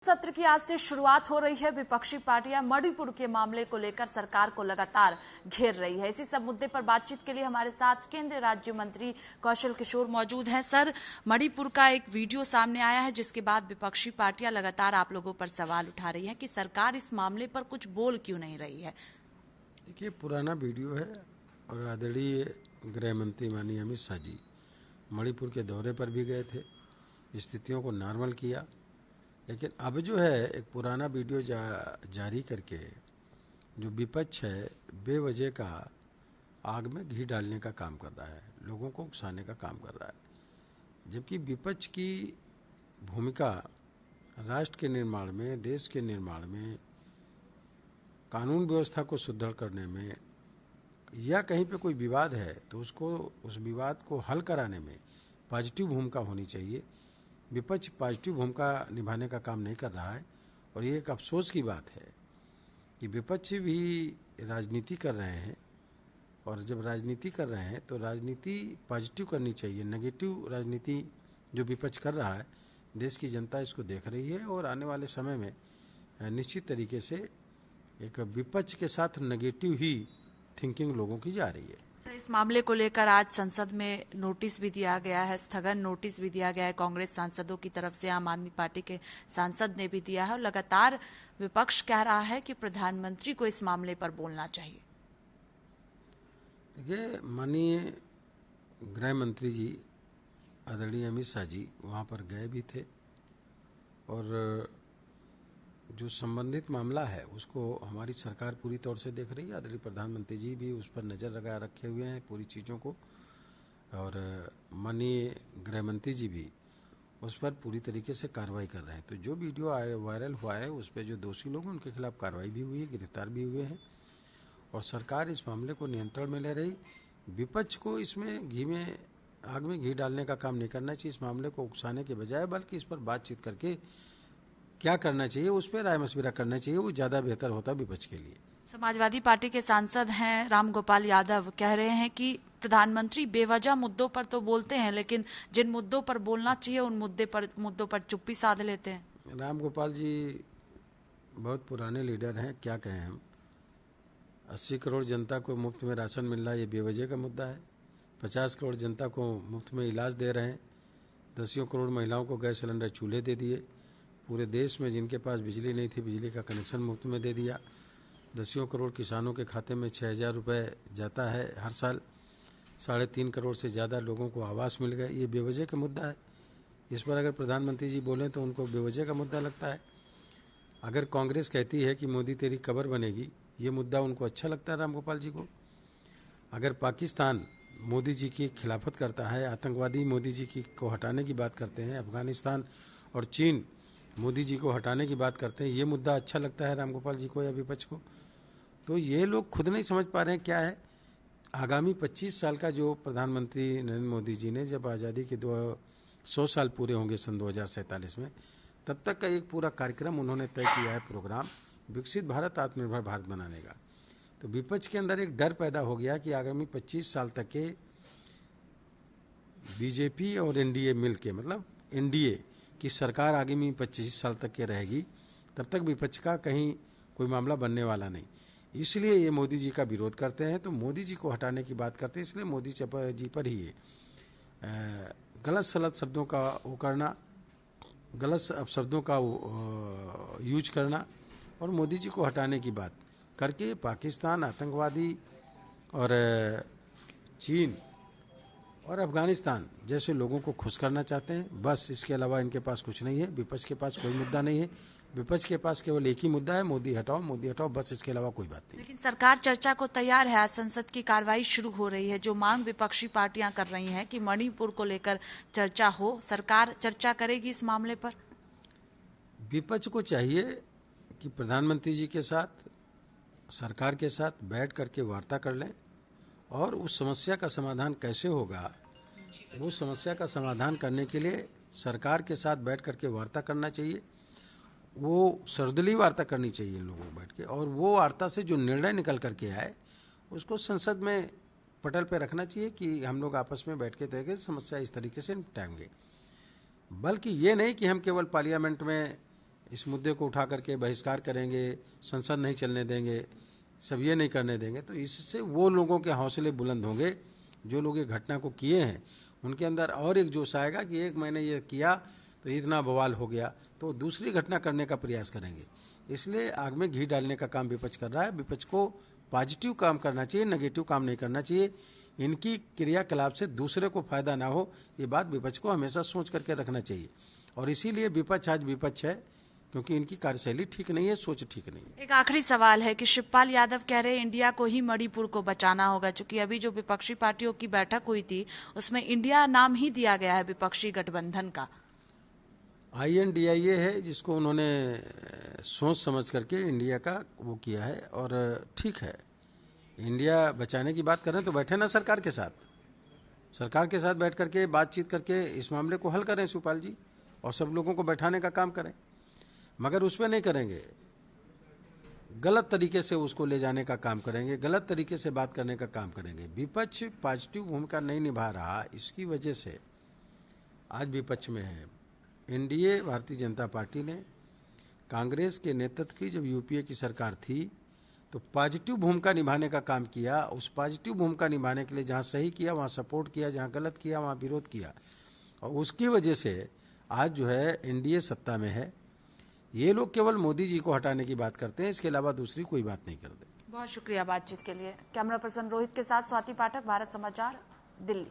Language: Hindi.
सत्र की आज से शुरुआत हो रही है। विपक्षी पार्टियां मणिपुर के मामले को लेकर सरकार को लगातार घेर रही है। इसी सब मुद्दे पर बातचीत के लिए हमारे साथ केंद्रीय राज्य मंत्री कौशल किशोर मौजूद हैं। सर, मणिपुर का एक वीडियो सामने आया है जिसके बाद विपक्षी पार्टियां लगातार आप लोगों पर सवाल उठा रही हैं कि सरकार इस मामले पर कुछ बोल क्यों नहीं रही है। देखिए, पुराना वीडियो है और आदरणीय गृह मंत्री माननीय अमित शाह जी मणिपुर के दौरे पर भी गए थे, स्थितियों को नॉर्मल किया। लेकिन अब जो है एक पुराना वीडियो जारी करके जो विपक्ष है बेवजह का आग में घी डालने का काम कर रहा है, लोगों को उकसाने का काम कर रहा है। जबकि विपक्ष की भूमिका राष्ट्र के निर्माण में, देश के निर्माण में, कानून व्यवस्था को सुदृढ़ करने में या कहीं पे कोई विवाद है तो उस विवाद को हल कराने में पॉजिटिव भूमिका होनी चाहिए। विपक्ष पॉजिटिव भूमिका निभाने का काम नहीं कर रहा है और ये एक अफसोस की बात है कि विपक्ष भी राजनीति कर रहे हैं और जब राजनीति कर रहे हैं तो राजनीति पॉजिटिव करनी चाहिए। नेगेटिव राजनीति जो विपक्ष कर रहा है, देश की जनता इसको देख रही है और आने वाले समय में निश्चित तरीके से एक विपक्ष के साथ नेगेटिव ही थिंकिंग लोगों की जा रही है। सर, इस मामले को लेकर आज संसद में नोटिस भी दिया गया है, स्थगन नोटिस भी दिया गया है कांग्रेस सांसदों की तरफ से। आम आदमी पार्टी के सांसद ने भी दिया है और लगातार विपक्ष कह रहा है कि प्रधानमंत्री को इस मामले पर बोलना चाहिए। देखिए, माननीय गृह मंत्री जी आदरणीय अमित शाह जी वहाँ पर गए भी थे और जो संबंधित मामला है उसको हमारी सरकार पूरी तौर से देख रही है। आदरणीय प्रधानमंत्री जी भी उस पर नज़र लगा रखे हुए हैं पूरी चीज़ों को और माननीय गृह मंत्री जी भी उस पर पूरी तरीके से कार्रवाई कर रहे हैं। तो जो वीडियो वायरल हुआ है उस पर जो दोषी लोग हैं उनके खिलाफ कार्रवाई भी हुई है, गिरफ्तार भी हुए हैं और सरकार इस मामले को नियंत्रण में ले रही। विपक्ष को इसमें आग में घी डालने का काम नहीं करना चाहिए। इस मामले को उकसाने के बजाय बल्कि इस पर बातचीत करके क्या करना चाहिए उस पर राय मशविरा करना चाहिए, वो ज़्यादा बेहतर होता विपक्ष के लिए। समाजवादी पार्टी के सांसद हैं रामगोपाल यादव, कह रहे हैं कि प्रधानमंत्री बेवजह मुद्दों पर तो बोलते हैं लेकिन जिन मुद्दों पर बोलना चाहिए उन मुद्दों पर चुप्पी साध लेते हैं। रामगोपाल जी बहुत पुराने लीडर हैं, क्या कहें हम। 80 करोड़ जनता को मुफ्त में राशन मिल रहा है, ये बेवजह का मुद्दा है। 50 करोड़ जनता को मुफ्त में इलाज दे रहे हैं। 10 करोड़ महिलाओं को गैस सिलेंडर चूल्हे दे दिए। पूरे देश में जिनके पास बिजली नहीं थी बिजली का कनेक्शन मुफ्त में दे दिया। 10 करोड़ किसानों के खाते में 6,000 रुपये जाता है हर साल। 3.5 करोड़ से ज़्यादा लोगों को आवास मिल गए। ये बेवजह का मुद्दा है। इस पर अगर प्रधानमंत्री जी बोलें तो उनको बेवजह का मुद्दा लगता है। अगर कांग्रेस कहती है कि मोदी तेरी कब्र बनेगी, ये मुद्दा उनको अच्छा लगता है रामगोपाल जी को। अगर पाकिस्तान मोदी जी की खिलाफत करता है, आतंकवादी मोदी जी की को हटाने की बात करते हैं, अफगानिस्तान और चीन मोदी जी को हटाने की बात करते हैं, ये मुद्दा अच्छा लगता है रामगोपाल जी को या विपक्ष को। तो ये लोग खुद नहीं समझ पा रहे हैं क्या है। आगामी 25 साल का जो प्रधानमंत्री नरेंद्र मोदी जी ने जब आज़ादी के 100 साल पूरे होंगे सन 2047 में, तब तक का एक पूरा कार्यक्रम उन्होंने तय किया है, प्रोग्राम विकसित भारत आत्मनिर्भर भारत बनाने का। तो विपक्ष के अंदर एक डर पैदा हो गया कि आगामी 25 साल तक के बीजेपी और एनडीए मिल के, मतलब एनडीए की सरकार आगामी 25 साल तक के रहेगी, तब तक विपक्ष का कहीं कोई मामला बनने वाला नहीं। इसलिए ये मोदी जी का विरोध करते हैं, तो मोदी जी को हटाने की बात करते हैं। इसलिए मोदी जी पर ही ये गलत सलत शब्दों का वो करना, गलत शब्दों का यूज करना और मोदी जी को हटाने की बात करके पाकिस्तान, आतंकवादी और चीन और अफगानिस्तान जैसे लोगों को खुश करना चाहते हैं। बस इसके अलावा इनके पास कुछ नहीं है। विपक्ष के पास कोई मुद्दा नहीं है। विपक्ष के पास केवल एक ही मुद्दा है, मोदी हटाओ, बस इसके अलावा कोई बात नहीं। लेकिन सरकार चर्चा को तैयार है। आज संसद की कार्रवाई शुरू हो रही है। जो मांग विपक्षी पार्टियां कर रही हैं कि मणिपुर को लेकर चर्चा हो, सरकार चर्चा करेगी इस मामले पर। विपक्ष को चाहिए कि प्रधानमंत्री जी के साथ, सरकार के साथ बैठ करके वार्ता कर लें और उस समस्या का समाधान कैसे होगा, वो समस्या का समाधान करने के लिए सरकार के साथ बैठ करके वार्ता करना चाहिए। वो सर्वदलीय वार्ता करनी चाहिए इन लोगों को बैठ के, और वो वार्ता से जो निर्णय निकल करके आए उसको संसद में पटल पे रखना चाहिए कि हम लोग आपस में बैठ के तय के समस्या इस तरीके से निपटाएंगे। बल्कि ये नहीं कि हम केवल पार्लियामेंट में इस मुद्दे को उठा करके बहिष्कार करेंगे, संसद नहीं चलने देंगे, सब ये नहीं करने देंगे, तो इससे वो लोगों के हौसले बुलंद होंगे जो लोग ये घटना को किए हैं। उनके अंदर और एक जोश आएगा कि एक मैंने ये किया तो इतना बवाल हो गया, तो दूसरी घटना करने का प्रयास करेंगे। इसलिए आग में घी डालने का काम विपक्ष कर रहा है। विपक्ष को पॉजिटिव काम करना चाहिए, नेगेटिव काम नहीं करना चाहिए। इनकी क्रियाकलाप से दूसरे को फायदा ना हो, ये बात विपक्ष को हमेशा सोच करके रखना चाहिए। और इसीलिए विपक्ष आज विपक्ष है, क्योंकि इनकी कार्यशैली ठीक नहीं है, सोच ठीक नहीं है। एक आखिरी सवाल है कि शिवपाल यादव कह रहे हैं इंडिया को ही मणिपुर को बचाना होगा, क्योंकि अभी जो विपक्षी पार्टियों की बैठक हुई थी उसमें इंडिया नाम ही दिया गया है विपक्षी गठबंधन का। INDIA है जिसको उन्होंने सोच समझ करके इंडिया का वो किया है, और ठीक है। इंडिया बचाने की बात करें तो बैठे ना सरकार के साथ बैठ करके बातचीत करके इस मामले को हल करें शिवपाल जी, और सब लोगों को बैठाने का काम करें। मगर उस पर नहीं करेंगे, गलत तरीके से उसको ले जाने का काम करेंगे, गलत तरीके से बात करने का काम करेंगे। विपक्ष पॉजिटिव भूमिका नहीं निभा रहा, इसकी वजह से आज विपक्ष में है। NDA भारतीय जनता पार्टी ने कांग्रेस के नेतृत्व की जब UPA की सरकार थी तो पॉजिटिव भूमिका निभाने का काम किया। उस पॉजिटिव भूमिका निभाने के लिए जहां सही किया वहां सपोर्ट किया, जहां गलत किया वहां विरोध किया, और उसकी वजह से आज जो है NDA सत्ता में है। ये लोग केवल मोदी जी को हटाने की बात करते हैं, इसके अलावा दूसरी कोई बात नहीं करते। बहुत शुक्रिया बातचीत के लिए। कैमरा पर्सन रोहित के साथ स्वाति पाठक, भारत समाचार, दिल्ली।